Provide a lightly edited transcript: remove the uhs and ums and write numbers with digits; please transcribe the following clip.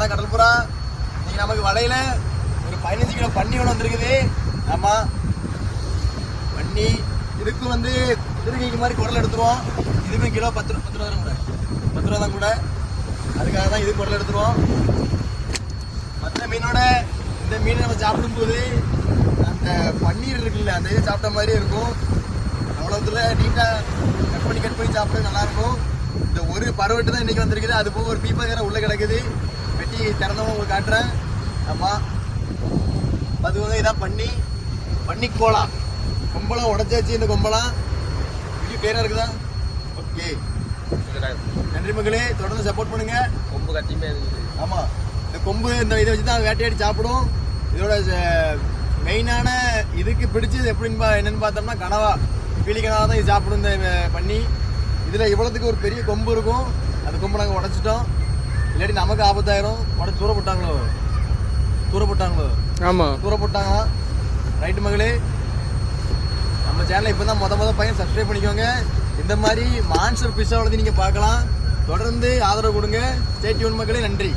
அதான் கடல் புறா. இன்னைக்கு நமக்கு வலையில ஒரு 15 கிலோ பன்னி ஒன்று வந்திருக்குது. ஆமா, பன்னி. இதுக்கு வந்து குதிரைக்கு மாதிரி குடல் எடுத்துருவோம். இதுவுமே கிலோ 10 ரூபா தான் கூட, 10 ரூபா தான் கூட. அதுக்காக தான் இது குடல் எடுத்துருவோம். மற்ற மீனோட இந்த மீனை நம்ம சாப்பிடும்போது அந்த பன்னீர் இருக்குல்ல, அந்த இது சாப்பிட்ட மாதிரி இருக்கும். அவ்வளோத்துல நீட்டாக கட் பண்ணி சாப்பிட நல்லாயிருக்கும். இந்த ஒரு பருவட்டு தான் இன்றைக்கி வந்திருக்குது. அது போக ஒரு பீப்பாக்கிற உள்ளே கிடக்குது. வெட்டி திறந்தவங்க உங்களுக்கு காட்டுறேன். ஆமாம், அதுவும் இதான் பண்ணி கோலம். கொம்பளம் உடச்சாச்சு. இந்த கொம்பளம் வீடியோ கிளியராக இருக்குதா? ஓகே, நன்றி மகளே. தொடர்ந்து சப்போர்ட் பண்ணுங்க. கொம்பு கட்டியுமே இருக்குது. ஆமாம், இந்த கொம்பு இந்த இதை வச்சு தான் வேட்டையாடி சாப்பிடும். இதோட மெயினான இதுக்கு பிடிச்சது என்னன்னு பார்த்தோம்னா கனவா, பீலி கனவா தான் இது சாப்பிடும் இந்த பண்ணி. இதில் இவ்வளோத்துக்கு ஒரு பெரிய கொம்பு இருக்கும். அந்த கொம்பு நாங்கள் உடச்சிட்டோம். இல்லாட்டி நமக்கு ஆபத்தாயிரும். உடச்சி தூர போட்டாங்களோ? ஆமாம், தூர போட்டாங்க. ரைட்டு மகளே, நம்ம சேனலை இப்போ தான் மொதல் பையன் சப்ஸ்கிரைப் பண்ணிக்கோங்க. இந்த மாதிரி மான்ஸ்டர் ஃபிஷ் அவ்வளோது நீங்கள் பார்க்கலாம். தொடர்ந்து ஆதரவு கொடுங்க. ஸ்டே டியூன் மக்களே. நன்றி.